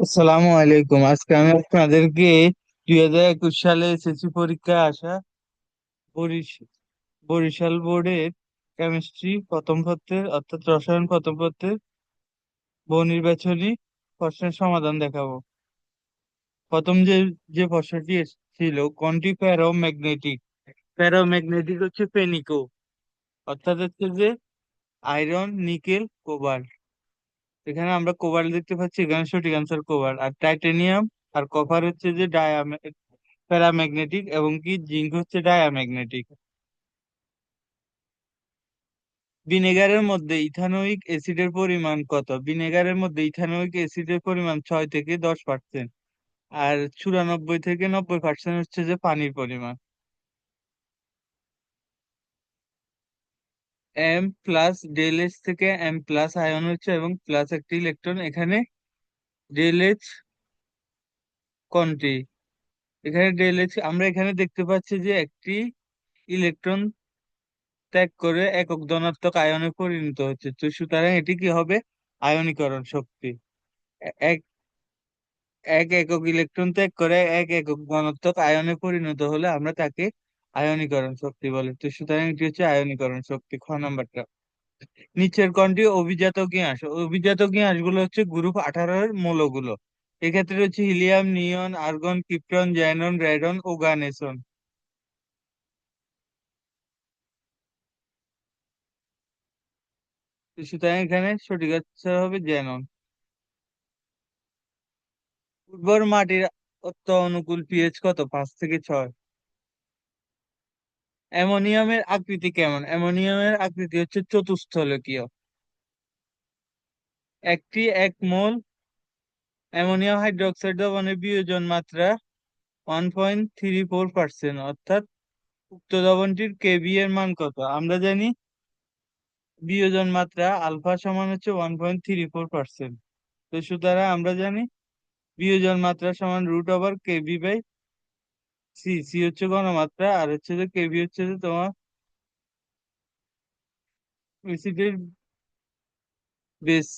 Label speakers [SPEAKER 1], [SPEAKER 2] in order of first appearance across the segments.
[SPEAKER 1] আসসালামু আলাইকুম। আজকে আমি আপনাদেরকে 2021 সালে এসএসসি পরীক্ষায় আসা বরিশ- বরিশাল বোর্ডের কেমিস্ট্রি প্রথম পত্রের অর্থাৎ রসায়ন প্রথম পত্রের বহুনির্বাচনী প্রশ্নের সমাধান দেখাবো। প্রথম যে যে প্রশ্নটি ছিল, কোনটি প্যারাম্যাগনেটিক? প্যারাম্যাগনেটিক হচ্ছে ফেনিকো, অর্থাৎ হচ্ছে যে আয়রন, নিকেল, কোবাল্ট। এখানে আমরা কোবাল্ট দেখতে পাচ্ছি, এখানে সঠিক অ্যান্সার কোবাল্ট। আর টাইটানিয়াম আর কপার হচ্ছে যে প্যারাম্যাগনেটিক, এবং কি জিঙ্ক হচ্ছে ডায়াম্যাগনেটিক। ভিনেগারের মধ্যে ইথানোয়িক অ্যাসিডের পরিমাণ কত? ভিনেগারের মধ্যে ইথানোয়িক অ্যাসিডের পরিমাণ 6 থেকে 10%। আর 94 থেকে 90% হচ্ছে যে পানির পরিমাণ। এম প্লাস ডেল এইচ থেকে এম প্লাস আয়ন হচ্ছে এবং প্লাস একটি ইলেকট্রন। এখানে ডেল এইচ কোনটি? এখানে ডেল এইচ আমরা এখানে দেখতে পাচ্ছি যে একটি ইলেকট্রন ত্যাগ করে একক ধনাত্মক আয়নে পরিণত হচ্ছে, তো সুতরাং এটি কি হবে? আয়নীকরণ শক্তি। এক এক একক ইলেকট্রন ত্যাগ করে এক একক ধনাত্মক আয়নে পরিণত হলে আমরা তাকে আয়নীকরণ শক্তি বলে, তো সুতরাং এটি হচ্ছে আয়নীকরণ শক্তি। খ নাম্বারটা, নিচের কোনটি অভিজাত গ্যাস? অভিজাত গ্যাস গুলো হচ্ছে গ্রুপ 18 এর মৌলগুলো। এক্ষেত্রে হচ্ছে হিলিয়াম, নিয়ন, আর্গন, ক্রিপ্টন, জ্যানন, রেডন ও গানেসন। তো সুতরাং এখানে সঠিক উত্তর হবে জ্যানন। উর্বর মাটির অত্য অনুকূল পিএইচ কত? 5 থেকে 6। অ্যামোনিয়ামের আকৃতি কেমন? অ্যামোনিয়ামের আকৃতি হচ্ছে চতুস্থলকীয়। একটি 1 মোল অ্যামোনিয়াম হাইড্রোক্সাইড দ্রবণের বিয়োজন মাত্রা 1.34%, অর্থাৎ উক্ত দ্রবণটির কেবি এর মান কত? আমরা জানি বিয়োজন মাত্রা আলফা সমান হচ্ছে 1.34%। তো সুতরাং আমরা জানি বিয়োজন মাত্রা সমান √/কেবি/সি। সি হচ্ছে ঘনমাত্রা, আর হচ্ছে যে কেবি হচ্ছে যে তোমার অ্যাসিডের বেস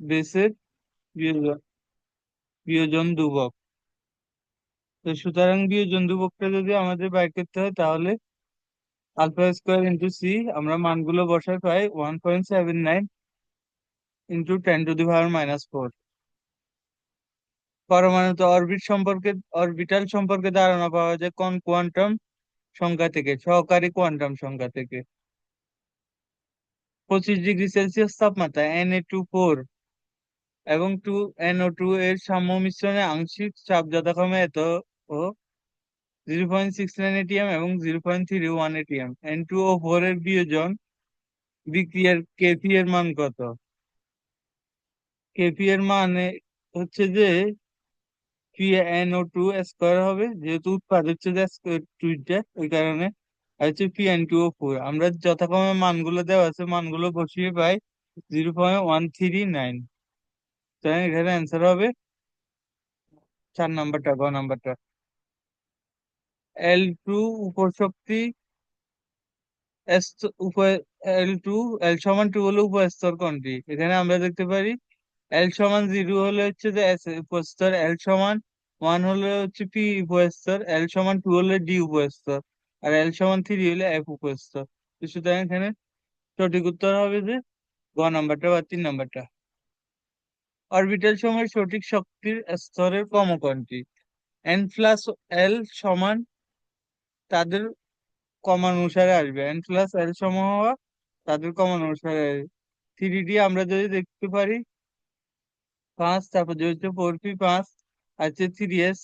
[SPEAKER 1] বেসের বিয়োজন বিয়োজন ধ্রুবক। তো সুতরাং বিয়োজন ধ্রুবকটা যদি আমাদের বাইর করতে হয়, তাহলে আলফা স্কোয়ার ইন্টু সি, আমরা মানগুলো বসাই পাই 1.79 ইন্টু 10⁻⁻⁴। পরমাণুতে অরবিটাল সম্পর্কে ধারণা পাওয়া যায় কোন কোয়ান্টাম সংখ্যা থেকে? সহকারী কোয়ান্টাম সংখ্যা থেকে। 25 ডিগ্রি সেলসিয়াস তাপমাত্রায় Na2 4 এবং 2NO2 এর সাম্য মিশ্রণে আংশিক চাপ যথাক্রমে এত ও 0.69 এটিএম এবং 0.31 এটিএম। N2O4 এর বিয়োজন বিক্রিয়ার কেপি এর মান কত? কেপি এর মানে হচ্ছে যে PnO2 স্কোয়ার হবে, যেহেতু উৎপাদ হচ্ছে যে টুইটা, ওই কারণে। আর হচ্ছে Pn2O4, আমরা যথাক্রমে মানগুলো দেওয়া আছে, মানগুলো বসিয়ে পাই 0.139। তাই এখানে অ্যান্সার হবে 4 নাম্বারটা, গ নাম্বারটা। L2 উপশক্তি উপ L2, L সমান 2 হলে উপস্তর কোনটি? এখানে আমরা দেখতে পারি L সমান 0 হলে হচ্ছে যে S উপস্তর, L সমান 1 হলে হচ্ছে P উপস্তর, L সমান 2 হলে D উপস্তর, আর L সমান 3 হলে F উপস্তর। তো সুতরাং এখানে সঠিক উত্তর হবে যে গ নাম্বারটা বা 3 নাম্বারটা। অরবিটাল সময়ের সঠিক শক্তির স্তরের ক্রম কোনটি? N+L সমান তাদের কমানুসারে আসবে, N+L সমান হওয়া তাদের কমানুসারে। 3D আমরা যদি দেখতে পারি 5, তারপর যে হচ্ছে 4p5, আর হচ্ছে 3s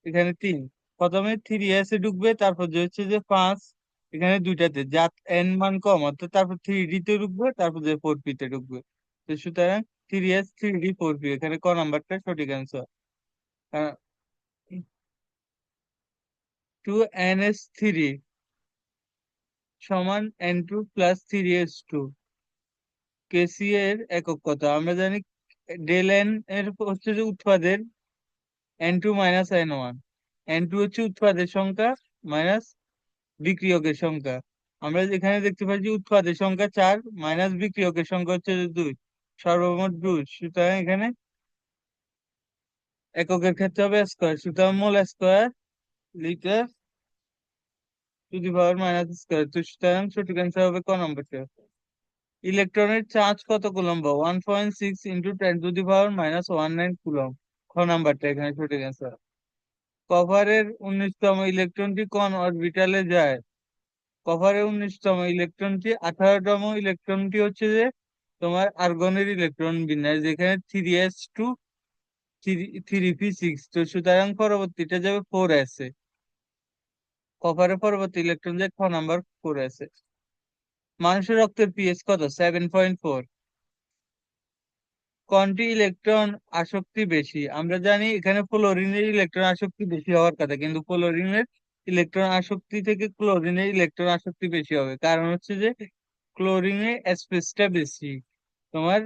[SPEAKER 1] এখানে 3। প্রথমে 3s এ ঢুকবে, তারপর যে হচ্ছে যে 5 এখানে দুইটাতে, যা n মান কম, অর্থাৎ তারপর 3D তে ঢুকবে, তারপর যে 4p তে ঢুকবে। তো সুতরাং 3s 3D 4p, এখানে ক নাম্বারটা সঠিক অ্যান্সার। 2ns3 সমান n2+3s2। কেসি এর একক কত? আমরা জানি ডেল এন এর হচ্ছে যে উৎপাদের N2 - N1। N2 হচ্ছে উৎপাদের সংখ্যা মাইনাস বিক্রিয়কের সংখ্যা। আমরা এখানে দেখতে পাচ্ছি উৎপাদের সংখ্যা 4 মাইনাস বিক্রিয়কের সংখ্যা হচ্ছে যে 2, সর্বমোট 2। সুতরাং এখানে এককের ক্ষেত্রে হবে স্কোয়ার, সুতরাং মোল square litre to the power minus square. তো সুতরাং সঠিক অ্যান্সার হবে ক নম্বরটা। ইলেকট্রনের চার্জ কত কুলম্ব? 1.6 into 10⁻⁻⁹ coulomb. খ নাম্বারটা এখানে সঠিক অ্যান্সার। কভারের 19তম ইলেকট্রনটি কোন অরবিটালে যায়? কভারের 19তম ইলেকট্রনটি 18তম ইলেকট্রনটি হচ্ছে যে তোমার আর্গনের ইলেকট্রন বিন্যাস, যেখানে 3s2 3p6। তো সুতরাং পরবর্তীটা যাবে 4s এ। কপারের পরবর্তী ইলেকট্রন যে খ নাম্বার 4s এ। মানুষের রক্তের পিএইচ কত? 7.4। কোনটি ইলেকট্রন আসক্তি বেশি? আমরা জানি এখানে ফ্লোরিনের ইলেকট্রন আসক্তি বেশি হওয়ার কথা, কিন্তু ফ্লোরিনের ইলেকট্রন আসক্তি থেকে ক্লোরিনের ইলেকট্রন আসক্তি বেশি হবে। কারণ হচ্ছে যে ক্লোরিনে স্পেসটা বেশি, তোমার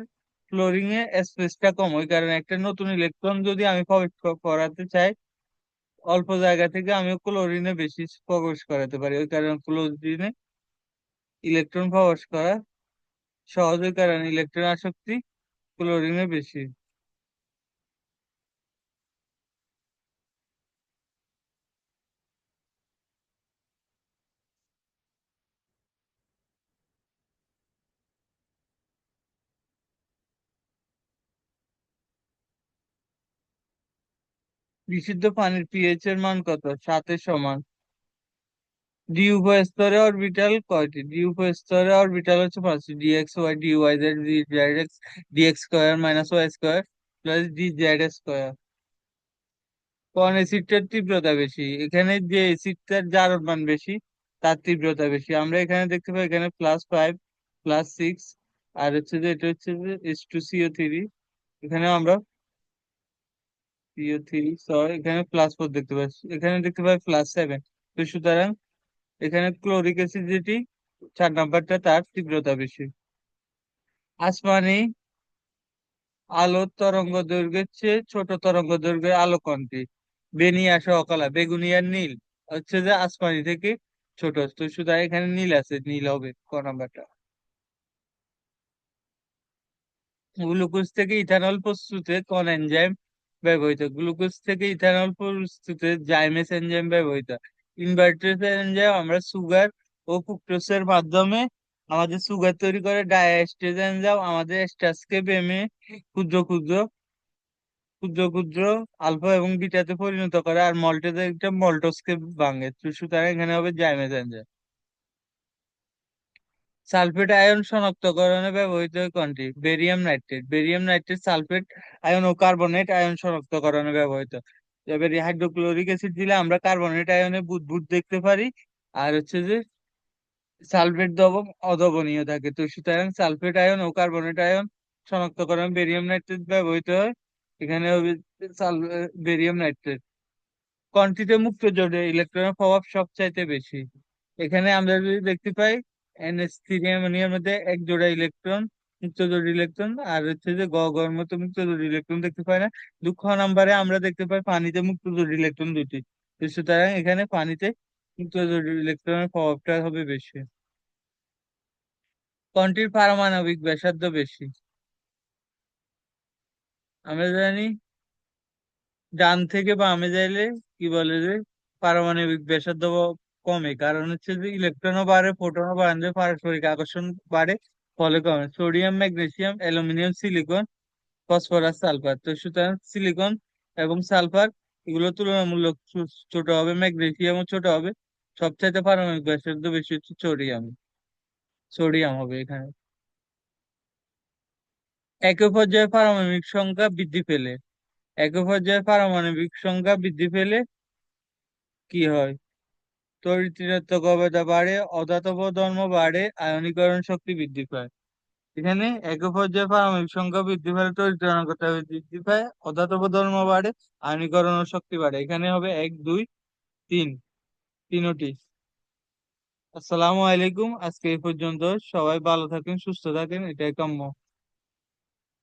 [SPEAKER 1] ফ্লোরিনে স্পেসটা কম। ওই কারণে একটা নতুন ইলেকট্রন যদি আমি প্রবেশ করাতে চাই অল্প জায়গা থেকে, আমিও ক্লোরিনে বেশি প্রবেশ করাতে পারি। ওই কারণে ক্লোরিনে ইলেকট্রন প্রবেশ করা সহজ, ওই কারণে ইলেকট্রন আসক্তি ক্লোরিনে বেশি। বিশুদ্ধ পানির পিএইচ এর মান কত? 7 এর সমান। ডি উভয় স্তরে অরবিটাল কয়টি? ডি উভয় স্তরে অরবিটাল হচ্ছে 5টি। D x y d y z d z x d x square minus y square plus d z square. কোন অ্যাসিডটার তীব্রতা বেশি? এখানে যে অ্যাসিডটার জারণ মান বেশি তার তীব্রতা বেশি। আমরা এখানে দেখতে পাই এখানে +5 +6, আর হচ্ছে যে এটা হচ্ছে যে H2CO3। এখানে আমরা CO3 সরি এখানে +4 দেখতে পাচ্ছি, এখানে দেখতে পাই +7। তো সুতরাং এখানে ক্লোরিক অ্যাসিড যেটি 4 নাম্বারটা তার তীব্রতা বেশি। আসমানি আলোর তরঙ্গ দৈর্ঘ্যের চেয়ে ছোট তরঙ্গ দৈর্ঘ্যের আলো কোনটি? বেনিয়া সহকলা, বেগুনি আর নীল হচ্ছে যে আসমানি থেকে ছোট। তো শুধু এখানে নীল আছে, নীল হবে ক নাম্বারটা। গ্লুকোজ থেকে ইথানল প্রস্তুতে কোন এনজাইম ব্যবহৃত? গ্লুকোজ থেকে ইথানল প্রস্তুতে জাইমেস এনজাইম ব্যবহৃত। ইনভার্টেস এনজাইম আমরা সুগার ও ফ্রুক্টোজের মাধ্যমে আমাদের সুগার তৈরি করে। ডায়াস্টেজ এনজাইম আমাদের স্টার্চকে ভেঙে ক্ষুদ্র ক্ষুদ্র ক্ষুদ্র ক্ষুদ্র আলফা এবং বিটাতে পরিণত করে, আর মল্টেজ একটা মল্টোসকে ভাঙে। তো সুতরাং এখানে হবে জাইমেস এনজাইম। সালফেট আয়ন শনাক্তকরণে ব্যবহৃত হয় কোনটি? Barium nitrate. Barium nitrate sulphate ion ও কার্বনেট আয়ন শনাক্তকরণে ব্যবহৃত। এবারে হাইড্রোক্লোরিক অ্যাসিড দিলে আমরা কার্বনেট আয়নে বুদবুদ দেখতে পারি, আর হচ্ছে যে সালফেট অদ্রবণীয় থাকে। তো সুতরাং সালফেট আয়ন ও কার্বনেট আয়ন শনাক্তকরণ বেরিয়াম নাইট্রেট ব্যবহৃত হয়। এখানে হবে বেরিয়াম নাইট্রেট। কোনটিতে মুক্ত জোড়ে ইলেকট্রনের প্রভাব সবচাইতে বেশি? এখানে আমরা যদি দেখতে পাই অ্যামোনিয়ার মধ্যে এক জোড়া ইলেকট্রন, মুক্ত জোড় ইলেকট্রন, আর হচ্ছে যে গর মতো মুক্ত জোড় ইলেকট্রন দেখতে পাই না। দুঃখ নাম্বারে আমরা দেখতে পাই পানিতে মুক্ত জোড় ইলেকট্রন দুটি। তো সুতরাং এখানে পানিতে মুক্ত জোড় ইলেকট্রনের প্রভাবটা হবে বেশি। কোনটির পারমাণবিক ব্যাসার্ধ বেশি? আমরা জানি ডান থেকে বামে যাইলে কি বলে যে পারমাণবিক ব্যাসার্ধ কমে, কারণ হচ্ছে যে ইলেকট্রনও বাড়ে, প্রোটনও বাড়ে, পারস্পরিক আকর্ষণ বাড়ে, ফলে কমে। Sodium, magnesium, aluminium, silicon, phosphorus, sulphur. তো সুতরাং সিলিকন এবং সালফার এগুলো তুলনামূলক ছোট হবে, ম্যাগনেসিয়ামও ছোট হবে। সবচাইতে পারমাণবিক ব্যাসার্ধ বেশি হচ্ছে সোডিয়াম। সোডিয়াম হবে এখানে। একই পর্যায়ে পারমাণবিক সংখ্যা বৃদ্ধি পেলে একই পর্যায়ে পারমাণবিক সংখ্যা বৃদ্ধি পেলে কি হয়? তড়িৎ গবেষণা বাড়ে, অধাতব ধর্ম বাড়ে, আয়নীকরণ শক্তি বৃদ্ধি পায়। এখানে একক পর্যায়ে পারমাণবিক সংখ্যা বৃদ্ধি পায়, তড়িৎ বৃদ্ধি পায়, অধাতব ধর্ম বাড়ে, আয়নীকরণ শক্তি বাড়ে। এখানে হবে 1 2 3, তিনোটি। আসসালামু আলাইকুম, আজকে এই পর্যন্ত। সবাই ভালো থাকেন, সুস্থ থাকেন, এটাই কাম্য।